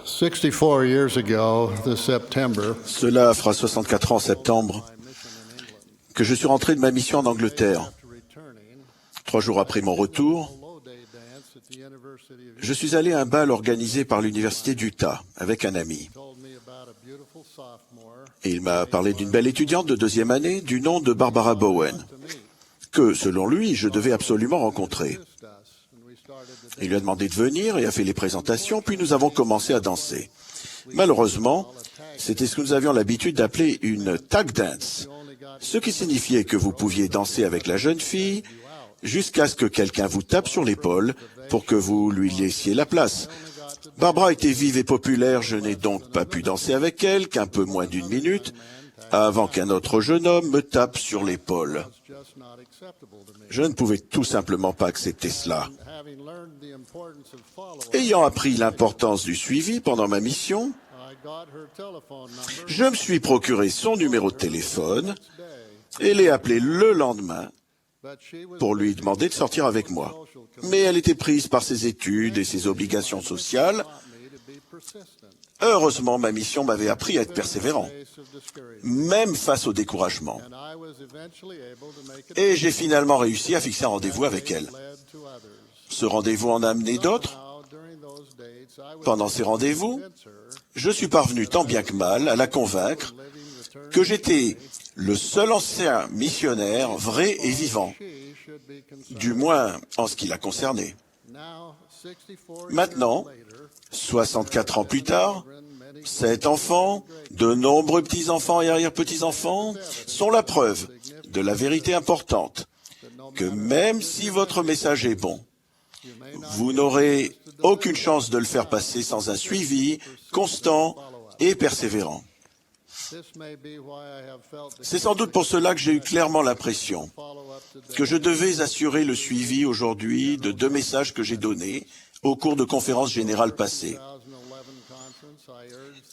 64 years ago this September, Cela fera 64 ans en septembre que je suis rentré de ma mission en Angleterre. 3 jours après mon retour, je suis allé à un bal organisé par l'Université d'Utah avec un ami. Et il m'a parlé d'une belle étudiante de 2e année du nom de Barbara Bowen, que, selon lui, je devais absolument rencontrer. Il lui a demandé de venir et a fait les présentations, puis nous avons commencé à danser. Malheureusement, c'était ce que nous avions l'habitude d'appeler une tag dance, ce qui signifiait que vous pouviez danser avec la jeune fille jusqu'à ce que quelqu'un vous tape sur l'épaule pour que vous lui laissiez la place. Barbara était vive et populaire, je n'ai donc pas pu danser avec elle qu'un peu moins d'1 minute avant qu'un autre jeune homme me tape sur l'épaule. Je ne pouvais tout simplement pas accepter cela. Ayant appris l'importance du suivi pendant ma mission, je me suis procuré son numéro de téléphone et l'ai appelé le lendemain pour lui demander de sortir avec moi. Mais elle était prise par ses études et ses obligations sociales. Heureusement, ma mission m'avait appris à être persévérant, même face au découragement. Et j'ai finalement réussi à fixer un rendez-vous avec elle. Ce rendez-vous en a amené d'autres. Pendant ces rendez-vous, je suis parvenu tant bien que mal à la convaincre que j'étais le seul ancien missionnaire vrai et vivant, du moins en ce qui la concernait. Maintenant, 64 ans plus tard, 7 enfants, de nombreux petits-enfants et arrière-petits-enfants sont la preuve de la vérité importante que même si votre message est bon, vous n'aurez aucune chance de le faire passer sans un suivi constant et persévérant. C'est sans doute pour cela que j'ai eu clairement l'impression que je devais assurer le suivi aujourd'hui de 2 messages que j'ai donnés au cours de conférences générales passées.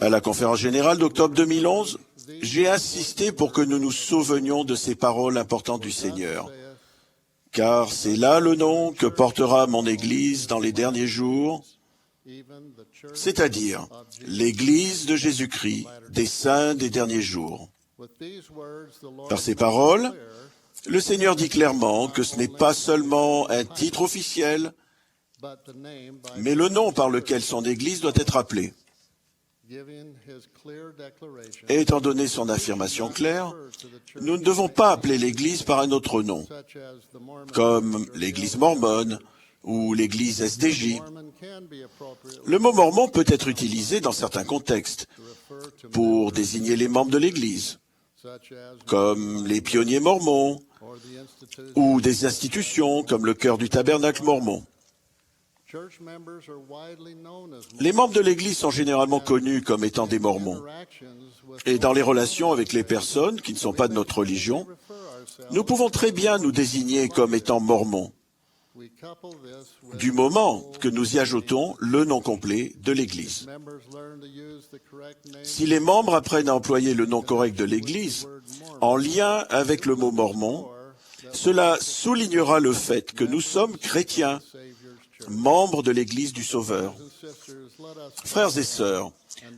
À la conférence générale d'octobre 2011, j'ai insisté pour que nous nous souvenions de ces paroles importantes du Seigneur. Car c'est là le nom que portera mon Église dans les derniers jours, c'est-à-dire l'Église de Jésus-Christ des saints des derniers jours. Par ces paroles, le Seigneur dit clairement que ce n'est pas seulement un titre officiel, mais le nom par lequel son Église doit être appelée. Et étant donné son affirmation claire, nous ne devons pas appeler l'Église par un autre nom, comme l'Église mormone ou l'Église SDJ. Le mot mormon peut être utilisé dans certains contextes pour désigner les membres de l'Église, comme les pionniers mormons ou des institutions comme le Chœur du Tabernacle mormon. Les membres de l'Église sont généralement connus comme étant des mormons. Et dans les relations avec les personnes qui ne sont pas de notre religion, nous pouvons très bien nous désigner comme étant mormons, du moment que nous y ajoutons le nom complet de l'Église. Si les membres apprennent à employer le nom correct de l'Église en lien avec le mot mormon, cela soulignera le fait que nous sommes chrétiens, membres de l'Église du Sauveur. Frères et sœurs,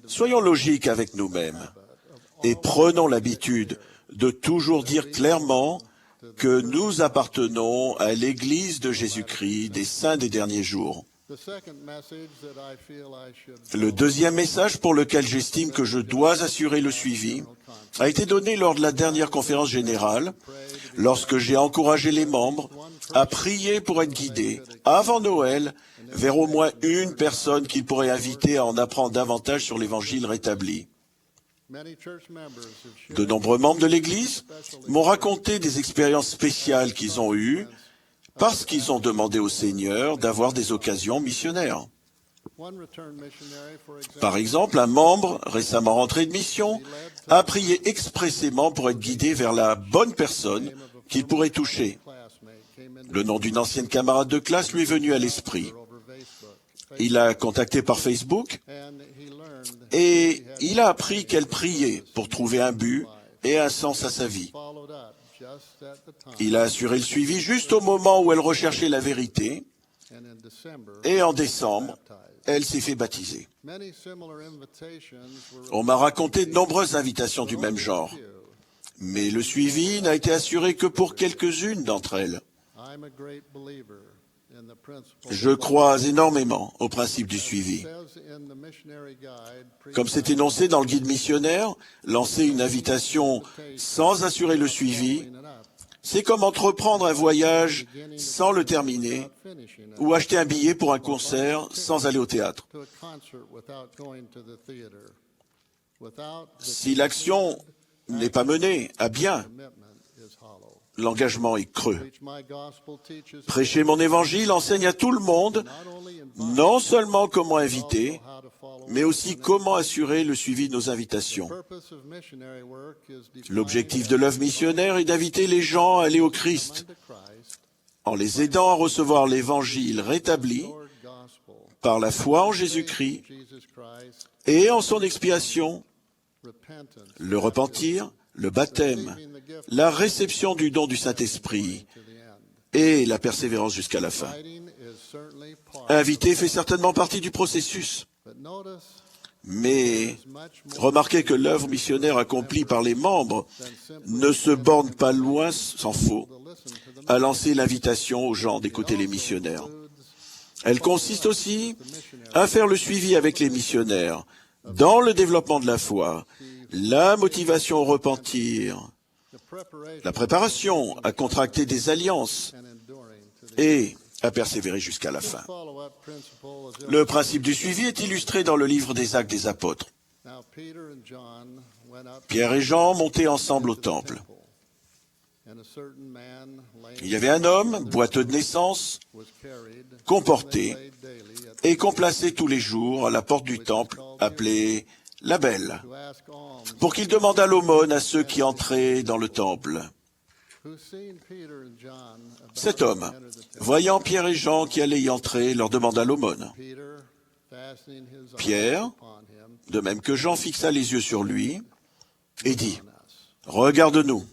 soyons logiques avec nous-mêmes et prenons l'habitude de toujours dire clairement que nous appartenons à l'Église de Jésus-Christ des saints des derniers jours. Le deuxième message pour lequel j'estime que je dois assurer le suivi a été donné lors de la dernière conférence générale, lorsque j'ai encouragé les membres à prier pour être guidés, avant Noël, vers au moins une personne qu'ils pourraient inviter à en apprendre davantage sur l'Évangile rétabli. De nombreux membres de l'Église m'ont raconté des expériences spéciales qu'ils ont eues parce qu'ils ont demandé au Seigneur d'avoir des occasions missionnaires. Par exemple, un membre récemment rentré de mission a prié expressément pour être guidé vers la bonne personne qu'il pourrait toucher. Le nom d'une ancienne camarade de classe lui est venu à l'esprit. Il l'a contacté par Facebook et il a appris qu'elle priait pour trouver un but et un sens à sa vie. Il a assuré le suivi juste au moment où elle recherchait la vérité et en décembre, elle s'est fait baptiser. On m'a raconté de nombreuses invitations du même genre, mais le suivi n'a été assuré que pour quelques-unes d'entre elles. Je crois énormément au principe du suivi. Comme c'est énoncé dans le guide missionnaire, lancer une invitation sans assurer le suivi, c'est comme entreprendre un voyage sans le terminer ou acheter un billet pour un concert sans aller au théâtre. Si l'action n'est pas menée à bien, l'engagement est creux. Prêcher mon évangile enseigne à tout le monde non seulement comment inviter, mais aussi comment assurer le suivi de nos invitations. L'objectif de l'œuvre missionnaire est d'inviter les gens à aller au Christ, en les aidant à recevoir l'évangile rétabli par la foi en Jésus-Christ et en son expiation, le repentir, le baptême, la réception du don du Saint-Esprit et la persévérance jusqu'à la fin. Inviter fait certainement partie du processus. Mais remarquez que l'œuvre missionnaire accomplie par les membres ne se borne pas loin, s'en faut, à lancer l'invitation aux gens d'écouter les missionnaires. Elle consiste aussi à faire le suivi avec les missionnaires dans le développement de la foi, la motivation au repentir, la préparation à contracter des alliances et à persévérer jusqu'à la fin. Le principe du suivi est illustré dans le livre des Actes des Apôtres. Pierre et Jean montaient ensemble au temple. Il y avait un homme, boiteux de naissance, qu'on portait et qu'on plaçait tous les jours à la porte du temple, appelée la Belle, pour qu'il demandât l'aumône à ceux qui entraient dans le temple. Cet homme, voyant Pierre et Jean qui allaient y entrer, leur demanda l'aumône. Pierre, de même que Jean, fixa les yeux sur lui et dit « Regarde-nous ».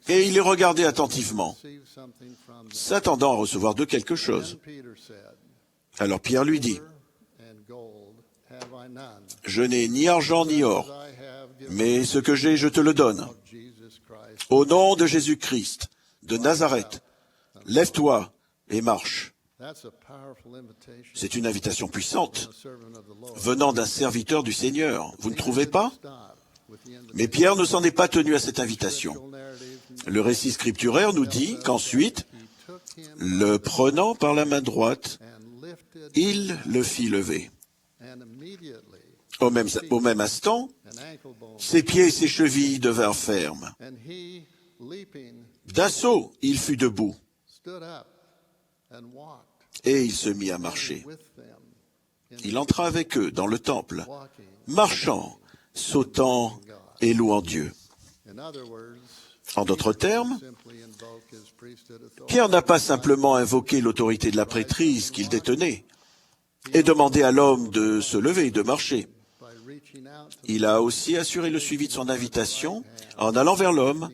Et il les regardait attentivement, s'attendant à recevoir d'eux quelque chose. Alors Pierre lui dit « Je n'ai ni argent ni or, mais ce que j'ai, je te le donne. Au nom de Jésus-Christ, de Nazareth, lève-toi et marche. » C'est une invitation puissante, venant d'un serviteur du Seigneur. Vous ne trouvez pas? Mais Pierre ne s'en est pas tenu à cette invitation. Le récit scripturaire nous dit qu'ensuite, le prenant par la main droite, il le fit lever. Au même instant, ses pieds et ses chevilles devinrent fermes. D'un saut, il fut debout. Et il se mit à marcher. Il entra avec eux dans le temple, marchant, sautant et louant Dieu. En d'autres termes, Pierre n'a pas simplement invoqué l'autorité de la prêtrise qu'il détenait et demandé à l'homme de se lever et de marcher. Il a aussi assuré le suivi de son invitation en allant vers l'homme,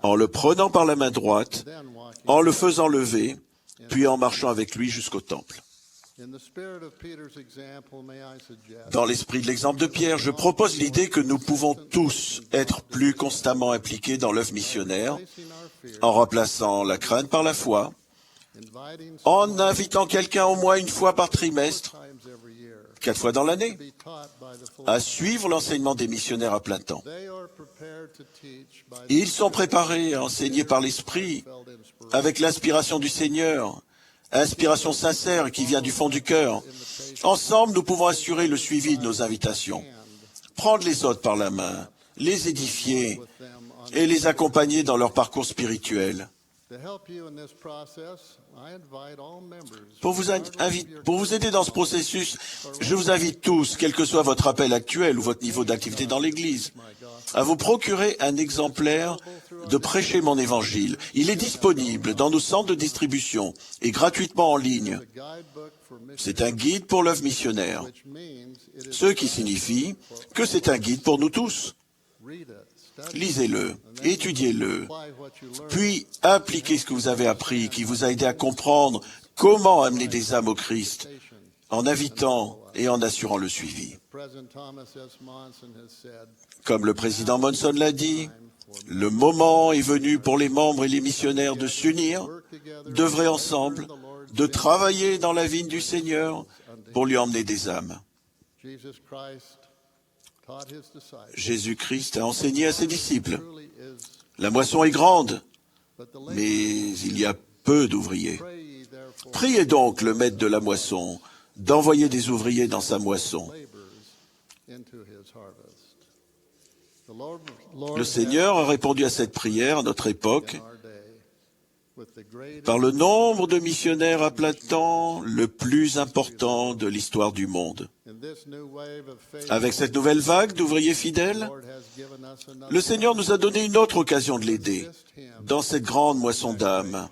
en le prenant par la main droite, en le faisant lever, puis en marchant avec lui jusqu'au temple. Dans l'esprit de l'exemple de Pierre, je propose l'idée que nous pouvons tous être plus constamment impliqués dans l'œuvre missionnaire, en remplaçant la crainte par la foi, en invitant quelqu'un au moins une fois par trimestre, 4 fois dans l'année, à suivre l'enseignement des missionnaires à plein temps. Ils sont préparés à enseigner par l'Esprit, avec l'inspiration du Seigneur, inspiration sincère qui vient du fond du cœur. Ensemble, nous pouvons assurer le suivi de nos invitations, prendre les autres par la main, les édifier et les accompagner dans leur parcours spirituel. Pour vous aider dans ce processus, je vous invite tous, quel que soit votre appel actuel ou votre niveau d'activité dans l'Église, à vous procurer un exemplaire de Prêcher mon évangile. Il est disponible dans nos centres de distribution et gratuitement en ligne. C'est un guide pour l'œuvre missionnaire, ce qui signifie que c'est un guide pour nous tous. Lisez-le, étudiez-le, puis appliquez ce que vous avez appris, qui vous a aidé à comprendre comment amener des âmes au Christ en invitant et en assurant le suivi. Comme le président Monson l'a dit, le moment est venu pour les membres et les missionnaires de s'unir, d'œuvrer ensemble, de travailler dans la vigne du Seigneur pour lui emmener des âmes. Jésus-Christ a enseigné à ses disciples. La moisson est grande, mais il y a peu d'ouvriers. Priez donc le maître de la moisson d'envoyer des ouvriers dans sa moisson. Le Seigneur a répondu à cette prière à notre époque par le nombre de missionnaires à plein temps le plus important de l'histoire du monde. Avec cette nouvelle vague d'ouvriers fidèles, le Seigneur nous a donné une autre occasion de l'aider dans cette grande moisson d'âmes.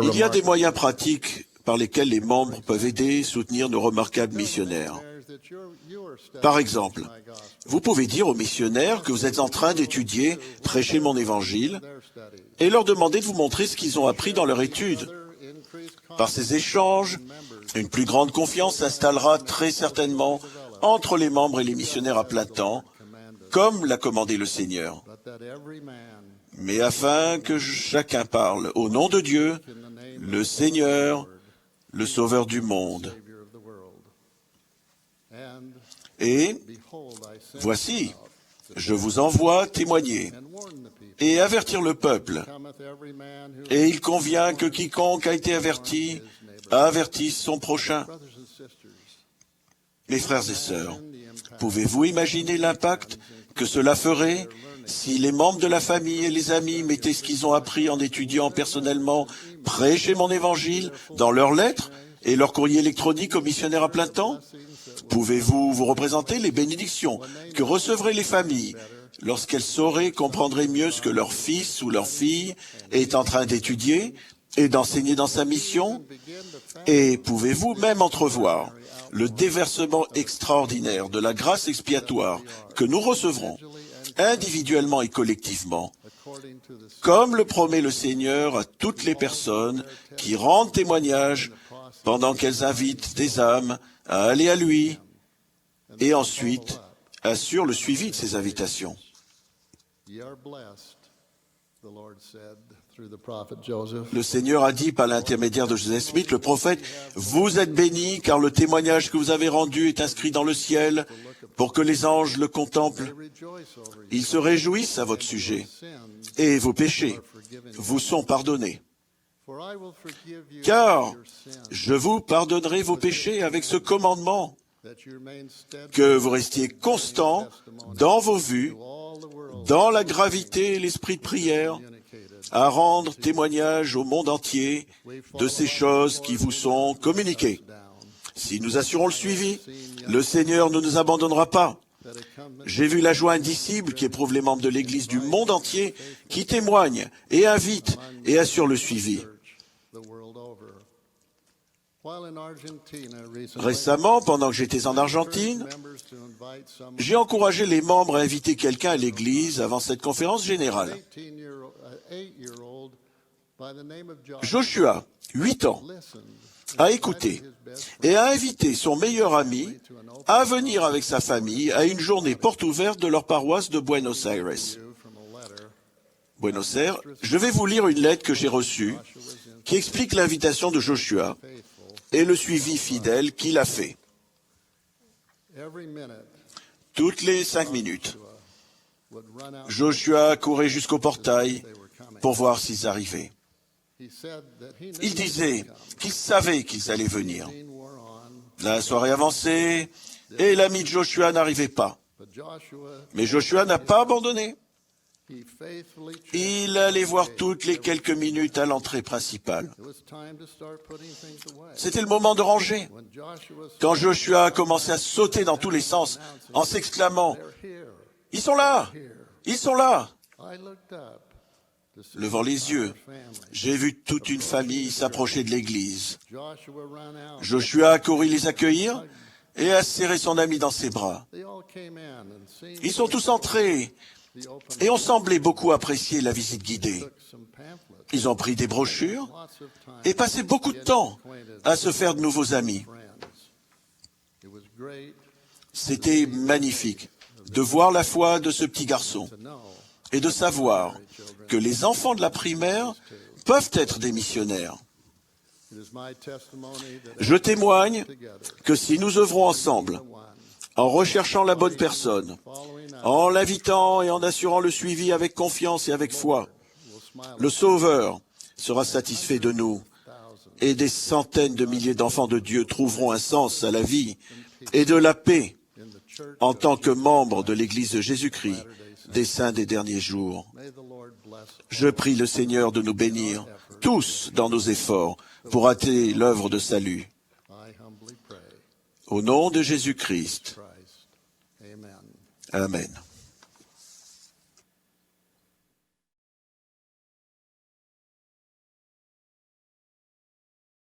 Il y a des moyens pratiques par lesquels les membres peuvent aider et soutenir nos remarquables missionnaires. Par exemple, vous pouvez dire aux missionnaires que vous êtes en train d'étudier, prêcher mon évangile, et leur demander de vous montrer ce qu'ils ont appris dans leur étude. Par ces échanges, une plus grande confiance s'installera très certainement entre les membres et les missionnaires à plein temps, comme l'a commandé le Seigneur. Mais afin que chacun parle au nom de Dieu, le Seigneur, le Sauveur du monde. Et voici, je vous envoie témoigner et avertir le peuple. Et il convient que quiconque a été averti avertisse son prochain. Mes frères et sœurs, pouvez-vous imaginer l'impact que cela ferait si les membres de la famille et les amis mettaient ce qu'ils ont appris en étudiant personnellement, prêcher mon évangile dans leurs lettres et leur courrier électronique aux missionnaires à plein temps? Pouvez-vous vous représenter les bénédictions que recevraient les familles lorsqu'elles sauraient, comprendraient mieux ce que leur fils ou leur fille est en train d'étudier et d'enseigner dans sa mission? Et pouvez-vous même entrevoir le déversement extraordinaire de la grâce expiatoire que nous recevrons individuellement et collectivement, comme le promet le Seigneur à toutes les personnes qui rendent témoignage pendant qu'elles invitent des âmes à aller à lui et ensuite assurent le suivi de ces invitations. Le Seigneur a dit par l'intermédiaire de Joseph Smith, le prophète, « Vous êtes bénis, car le témoignage que vous avez rendu est inscrit dans le ciel pour que les anges le contemplent. Ils se réjouissent à votre sujet, et vos péchés vous sont pardonnés. Car je vous pardonnerai vos péchés avec ce commandement, que vous restiez constants dans vos vues, dans la gravité et l'esprit de prière, à rendre témoignage au monde entier de ces choses qui vous sont communiquées. Si nous assurons le suivi, le Seigneur ne nous abandonnera pas. J'ai vu la joie indicible qu'éprouvent les membres de l'Église du monde entier qui témoignent et invitent et assurent le suivi. Récemment, pendant que j'étais en Argentine, j'ai encouragé les membres à inviter quelqu'un à l'église avant cette conférence générale. Joshua, 8 ans, a écouté et a invité son meilleur ami à venir avec sa famille à une journée porte ouverte de leur paroisse de Buenos Aires. Buenos Aires, je vais vous lire une lettre que j'ai reçue qui explique l'invitation de Joshua et le suivi fidèle qu'il a fait. Toutes les 5 minutes, Joshua courait jusqu'au portail pour voir s'ils arrivaient. Il disait qu'il savait qu'ils allaient venir. La soirée avançait et l'ami de Joshua n'arrivait pas. Mais Joshua n'a pas abandonné. Il allait voir toutes les quelques minutes à l'entrée principale. C'était le moment de ranger. Quand Joshua a commencé à sauter dans tous les sens en s'exclamant « Ils sont là! Ils sont là !» Levant les yeux, j'ai vu toute une famille s'approcher de l'église. Joshua a couru les accueillir et a serré son ami dans ses bras. Ils sont tous entrés et ont semblé beaucoup apprécier la visite guidée. Ils ont pris des brochures et passé beaucoup de temps à se faire de nouveaux amis. C'était magnifique de voir la foi de ce petit garçon et de savoir que les enfants de la primaire peuvent être des missionnaires. Je témoigne que si nous œuvrons ensemble, en recherchant la bonne personne, en l'invitant et en assurant le suivi avec confiance et avec foi, le Sauveur sera satisfait de nous et des centaines de milliers d'enfants de Dieu trouveront un sens à la vie et de la paix en tant que membres de l'Église de Jésus-Christ des saints des derniers jours. Je prie le Seigneur de nous bénir tous dans nos efforts pour atteindre l'œuvre de salut. Au nom de Jésus-Christ. Amen.